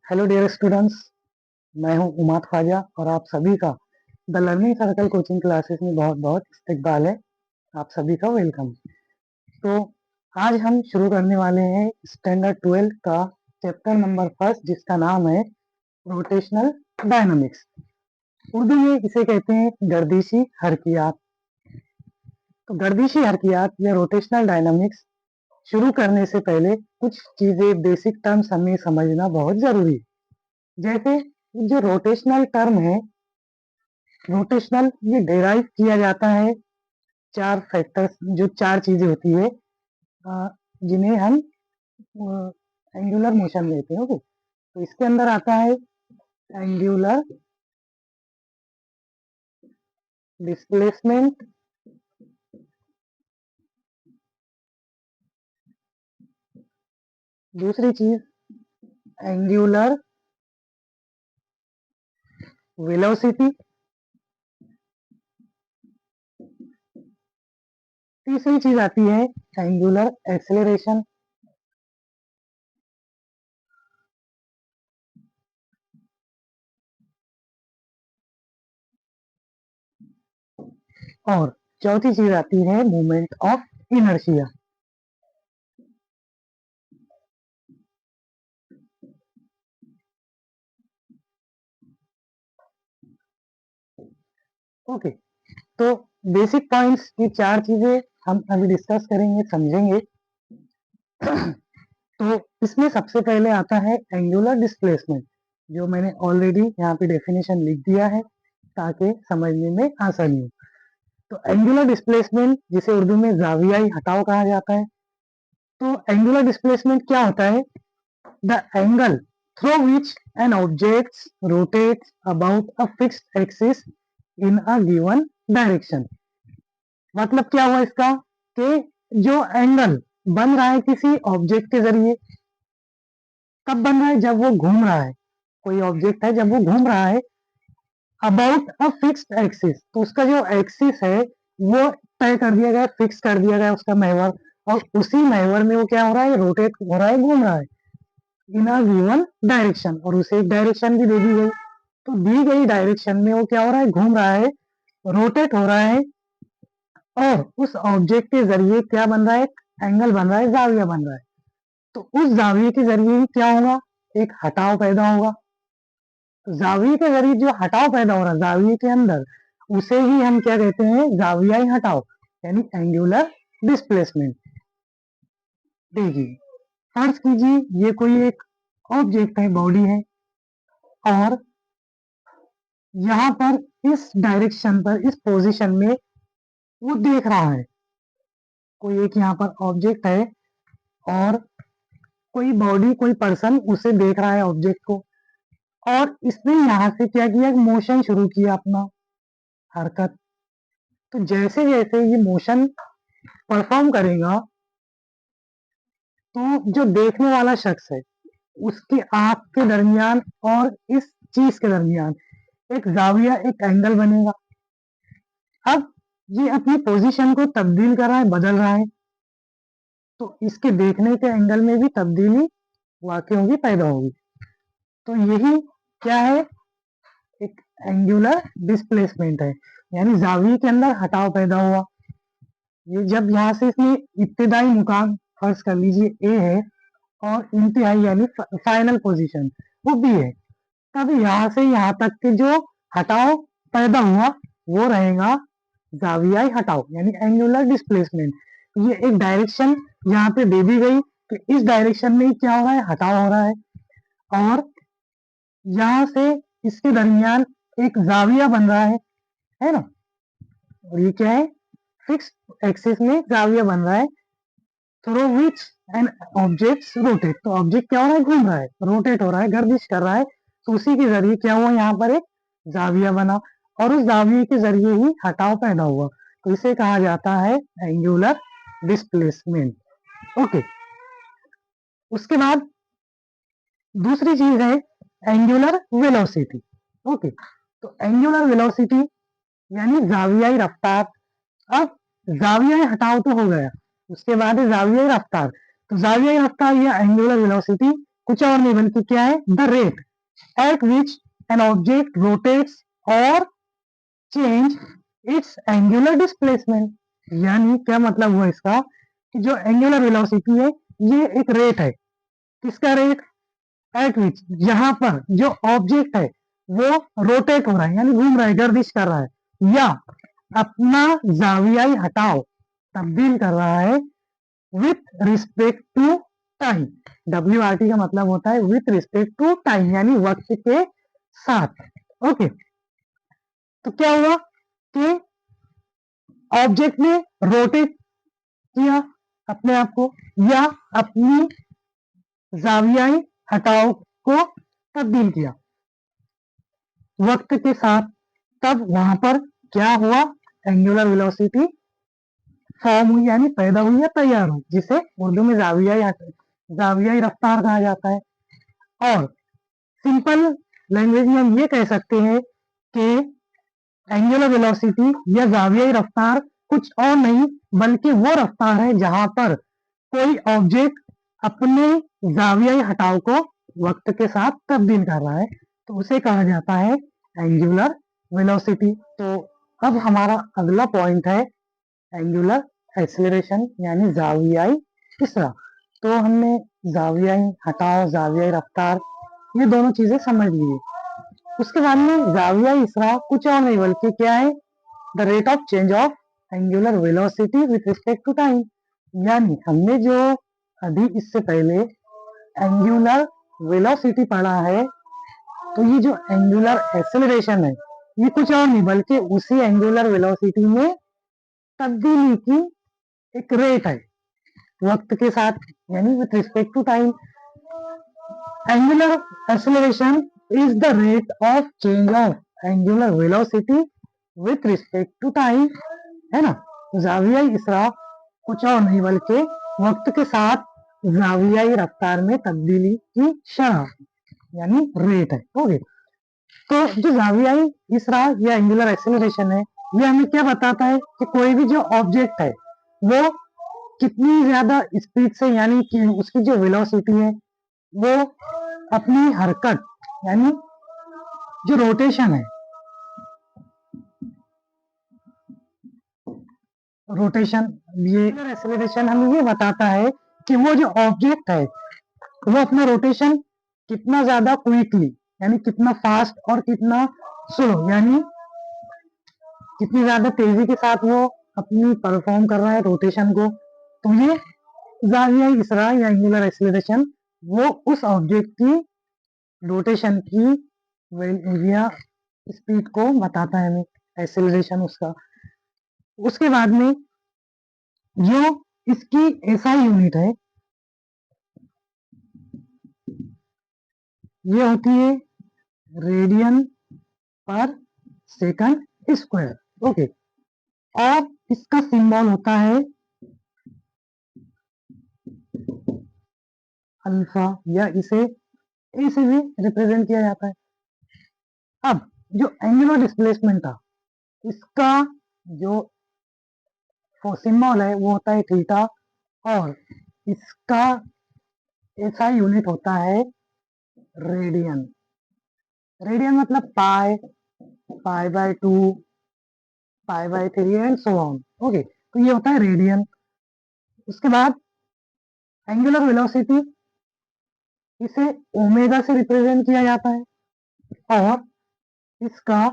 Hello dear students, मैं हूं उमाद ख्वाजा और आप सभी का the learning circle coaching classes में बहुत बहुत इस्तकबाल है। आप सभी का वेलकम। तो आज हम शुरू करने वाले हैं स्टैंडर्ड 12 का चैप्टर नंबर फर्स्ट, जिसका नाम है रोटेशनल डायनामिक्स। उर्दू में इसे कहते हैं गर्दिशी हरकियात। तो गर्दिशी हरकियात या रोटेशनल डायनामिक्स शुरू करने से पहले कुछ चीजें, बेसिक टर्म्स हमें समझना बहुत जरूरी है। जैसे जो रोटेशनल टर्म है, रोटेशनल ये डेराइव किया जाता है चार फैक्टर्स, जो चार चीजें होती है, जिन्हें हम एंगुलर मोशन कहते हैं। ओके, तो इसके अंदर आता है एंगुलर डिस्प्लेसमेंट, दूसरी चीज एंगुलर वेलोसिटी, तीसरी चीज आती है एंगुलर एक्सेलरेशन, और चौथी चीज आती है मोमेंट ऑफ इनर्शिया। ओके, तो बेसिक पॉइंट्स, ये चार चीजें हम अभी डिस्कस करेंगे, समझेंगे। तो इसमें सबसे पहले आता है एंगुलर डिस्प्लेसमेंट, जो मैंने ऑलरेडी यहाँ पे डेफिनेशन लिख दिया है ताकि समझने में आसानी हो। तो एंगुलर डिस्प्लेसमेंट, जिसे उर्दू में जावियाई हटाव कहा जाता है, तो एंगुलर डिस्प्लेसमेंट क्या होता है? The angle through which an object rotates about a fixed axis in a given direction. मतलब क्या हुआ इसका कि जो एंगल बन रहा है किसी ऑब्जेक्ट के जरिए, कब बन रहा है? जब वो घूम रहा है। कोई ऑब्जेक्ट है, जब वो घूम रहा है अबाउट अ फिक्स्ड एक्सिस, तो उसका जो एक्सिस है वो तय कर दिया गया, फिक्स कर दिया गया उसका महवर, और उसी महवर में वो क्या हो रहा है? रोटेट हो रहा है, घूम रहा है इन अ गिवन डायरेक्शन, और उसे एक डायरेक्शन भी दे दी गई। तो दी गई डायरेक्शन में वो क्या हो रहा है? घूम रहा है, रोटेट हो रहा है, और उस ऑब्जेक्ट के जरिए क्या बन रहा है? एंगल बन रहा है, जाविया बन रहा है। तो उस जाविये के जरिए ही क्या होगा? एक हटाव पैदा होगा। जाविये के जरिए जो हटाव पैदा हो रहा है जाविये के अंदर, उसे ही हम क्या कहते हैं? जावियाई हटाव, यानी एंगुलर डिस्प्लेसमेंट। देखिए, फर्ज कीजिए ये कोई एक ऑब्जेक्ट है, बॉडी है, और यहाँ पर इस डायरेक्शन पर, इस पोजीशन में वो देख रहा है। कोई एक यहाँ पर ऑब्जेक्ट है, और कोई बॉडी, कोई पर्सन उसे देख रहा है ऑब्जेक्ट को, और इसने यहाँ से क्या किया? मोशन शुरू किया, अपना हरकत। तो जैसे जैसे ये मोशन परफॉर्म करेगा, तो जो देखने वाला शख्स है उसकी आंख के दरमियान और इस चीज के दरमियान एक जाविया, एक एंगल बनेगा। अब ये अपनी पोजीशन को तब्दील कर रहा है, बदल रहा है, तो इसके देखने के एंगल में भी तब्दीली वाकई होगी, पैदा होगी। तो यही क्या है? एक एंगुलर डिस्प्लेसमेंट है, यानी जाविये के अंदर हटाव पैदा हुआ। ये जब यहाँ से इसने इब्तिदाई मुकाम, फर्ज कर लीजिए ए है, और इंतहाई यानी फाइनल पोजीशन वो बी है, तब यहाँ से यहाँ तक के जो हटाव पैदा हुआ वो रहेगा जावियाई हटाव, यानी एंगुलर डिस्प्लेसमेंट। ये एक डायरेक्शन यहाँ पे दे दी गई कि इस डायरेक्शन में क्या हो रहा है? हटाव हो रहा है, और यहाँ से इसके दरमियान एक जाविया बन रहा है ना? और ये क्या है? फिक्स एक्सिस में जाविया बन रहा है, through which an object rotate. तो ऑब्जेक्ट क्या हो रहा है? घूम रहा है, रोटेट हो रहा है, गर्दिश कर रहा है। तो उसी के जरिए क्या हुआ? यहाँ पर एक जाविया बना, और उस जाविये के जरिए ही हटाव पैदा हुआ। तो इसे कहा जाता है एंगुलर डिस्प्लेसमेंट। ओके, उसके बाद दूसरी चीज है एंगुलर वेलोसिटी। ओके, तो एंगुलर वेलोसिटी यानी जावियाई रफ्तार। अब जावियाई हटाव तो हो गया, उसके बाद है जावियाई रफ्तार। तो जावियाई रफ्तार या एंगुलर वेलोसिटी कुछ और नहीं बल्कि क्या है, the rate at which an object rotates और चेंज इट्स एंगुलर डिस्प्लेसमेंट। यानी क्या मतलब हुआ इसका, कि जो एंगुलर वेलोसिटी है ये एक रेट है। किसका रेट, एट विच, जहां पर जो ऑब्जेक्ट है वो रोटेट हो रहा है यानी घूम रहा है, गर्दिश कर रहा है, या अपना जावियाई हटाव तब्दील कर रहा है with respect to time. WRT का मतलब होता है विथ रिस्पेक्ट टू टाइम यानी वक्त के साथ। ओके, तो क्या हुआ कि ऑब्जेक्ट ने रोटेट किया अपने आप को या अपनी जावियाई हटाव को तब्दील किया वक्त के साथ, तब वहां पर क्या हुआ, एंगुलर वेलोसिटी फॉर्म हुई यानी पैदा हुई या तैयार हुई, जिसे उर्दू में जावियाई रफ्तार कहा जाता है। और सिंपल लैंग्वेज में हम ये कह सकते हैं कि एंगुलर वेलोसिटी या जावियाई रफ्तार कुछ और नहीं बल्कि वो रफ्तार है जहां पर कोई ऑब्जेक्ट अपने जावियाई हटाव को वक्त के साथ तब्दील कर रहा है, तो उसे कहा जाता है एंगुलर वेलोसिटी। तो अब हमारा अगला पॉइंट है एंगुलर एक्सीलरेशन यानी जावियाई इसरा। तो हमने जावियाई हटाव, जावियाई रफ्तार, ये दोनों चीजें समझ ली। उसके बाद में जावियाई इसरा कुछ और नहीं बल्कि क्या है, the rate of change of angular velocity with respect to time. यानी हमने जो अभी इससे पहले एंगुलर वेलोसिटी पढ़ा है, तो ये जो एंगुलर एक्सेलरेशन है ये कुछ और नहीं बल्कि उसी एंगुलर वेलोसिटी में तब्दीली की एक रेट है वक्त के साथ यानी with respect to time. Angular acceleration is the rate of change of angular velocity with respect to time, है ना। जावियाई इसरा कुछ और नहीं बल्कि वक्त के साथ जावियाई रफ्तार में तब्दीली की शरह यानी रेट है। ओके, तो जो जावियाई इसरा या एंगुलर एक्सेलरेशन है ये हमें क्या बताता है कि कोई भी जो ऑब्जेक्ट है वो कितनी ज्यादा स्पीड से यानी कि उसकी जो वेलोसिटी है वो अपनी हरकत यानी जो रोटेशन है, रोटेशन, ये एक्सेलरेशन हमें ये बताता है कि वो जो ऑब्जेक्ट है वो अपना रोटेशन कितना ज्यादा क्विकली यानी कितना फास्ट और कितना स्लो यानी कितनी ज्यादा तेजी के साथ वो अपनी परफॉर्म कर रहा है रोटेशन को। तो ये जावियाई इसरा या एंगुलर एक्सेलरेशन वो उस ऑब्जेक्ट की रोटेशन की या स्पीड को बताता है हमें, एक्सेलरेशन उसका। उसके बाद में जो इसकी एसआई यूनिट है ये होती है रेडियन पर सेकंड स्क्वायर। ओके, और इसका सिंबल होता है अल्फा या इसे ए से भी रिप्रेजेंट किया जाता है। अब जो एंगुलर डिस्प्लेसमेंट था इसका जो सिंबल है वो होता है थीटा, और इसका ऐसा यूनिट होता है रेडियन। रेडियन मतलब pi, pi by 2, pi by 3 and so on. Okay, तो ये होता है रेडियन। उसके बाद एंगुलर वेलोसिटी इसे ओमेगा से रिप्रेजेंट किया जाता है, और इसका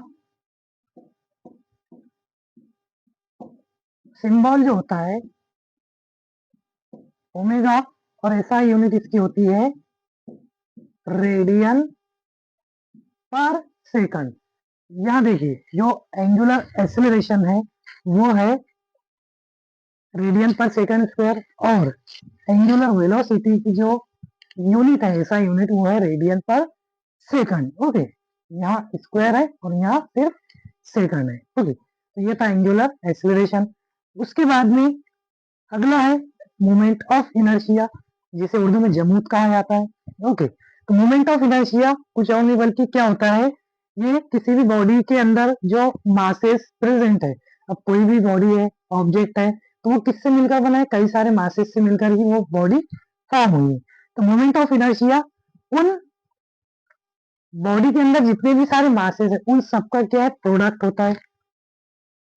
सिंबल जो होता है ओमेगा, और ऐसा यूनिट इसकी होती है रेडियन पर सेकंड। यहाँ देखिए जो एंगुलर एक्सेलरेशन है वो है रेडियन पर सेकंड स्क्वायर, और एंगुलर वेलोसिटी की जो यूनिट है ऐसा यूनिट वो है रेडियन पर सेकंड। ओके, यहाँ स्क्वायर है और यहाँ सिर्फ सेकंड है। ओके, तो ये था एंगुलर एक्सेलरेशन। उसके बाद में अगला है मोमेंट ऑफ इनर्शिया, जिसे उर्दू में जमूत कहा जाता है। ओके, तो मोमेंट ऑफ इनर्शिया कुछ और नहीं बल्कि क्या होता है, ये किसी भी बॉडी के अंदर जो मासेस प्रेजेंट है, अब कोई भी बॉडी है, ऑब्जेक्ट है, तो वो किससे मिलकर बना है, कई सारे मासेस से मिलकर ही वो बॉडी फॉर्म हुई है। तो मोमेंट ऑफ इनर्शिया उन बॉडी के अंदर जितने भी सारे मासेस है उन सबका क्या है, प्रोडक्ट होता है।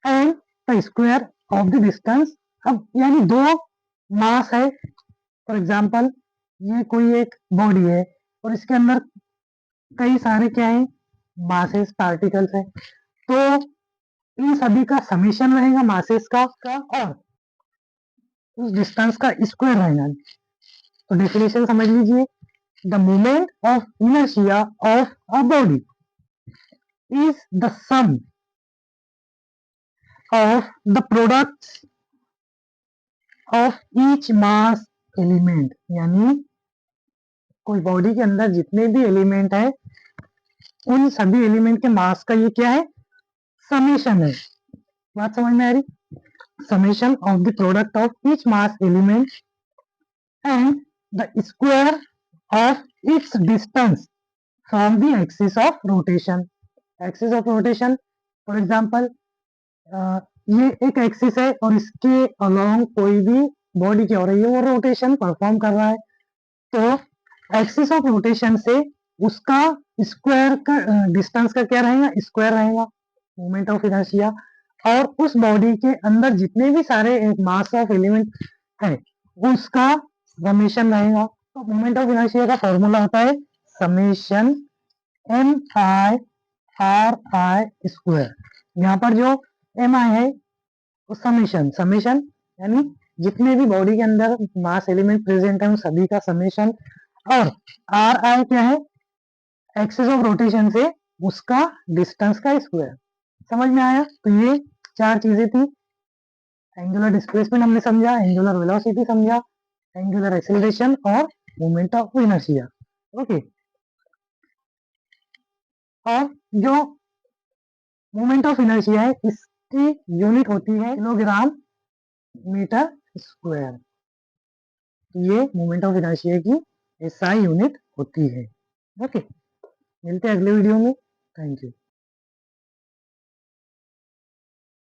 And the square of the distance, अब यानी दो मास है, फॉर एग्जाम्पल ये कोई एक बॉडी है और इसके अंदर कई सारे क्या है, मासेस पार्टिकल्स है, तो इन सभी का समीशन रहेगा मासेस का और उस डिस्टेंस का स्क्वायर रहेगा। तो डेफिनेशन समझ लीजिए, the moment of inertia of a body is the sum of the products of each mass element, यानी कोई बॉडी के अंदर जितने भी एलिमेंट है उन सभी एलिमेंट के मास का ये क्या है, समेशन है। बात समझ में आ रही, summation of the product of each mass element and the square of its distance from the axis of rotation. Axis of rotation, for example ये एक एक्सिस है और इसके अलोंग कोई भी बॉडी क्या हो रही है, वो रोटेशन परफॉर्म कर रहा है, तो एक्सिस ऑफ रोटेशन से उसका स्क्वायर का डिस्टेंस का क्या रहेगा, स्क्वायर रहेगा, मोमेंट ऑफ इनर्शिया। और उस बॉडी के अंदर जितने भी सारे मास ऑफ एलिमेंट है उसका समेशन रहेगा। तो मोमेंट ऑफ इनर्शिया का फॉर्मूला होता है summation m i r i square. यहाँ पर जो एम आई है वो समेशन, समेशन यानी जितने भी बॉडी के अंदर मास एलिमेंट प्रेजेंट है उन सभी का समेशन, और आर आई क्या है, एक्सिस ऑफ रोटेशन से उसका डिस्टेंस का स्क्वायर। समझ में आया? तो ये चार चीजें थी, एंगुलर डिस्प्लेसमेंट हमने समझा, एंगुलर वेलोसिटी समझा, एंगुलर एक्सेलरेशन और मोमेंट ऑफ इनर्शिया। ओके, और जो मोमेंट ऑफ इनर्शिया है इसकी यूनिट होती है किलोग्राम मीटर स्क्वायर। ये मोमेंट ऑफ इनर्शिया की एसआई यूनिट होती है। ओके, मिलते हैं अगले वीडियो में। Thank you.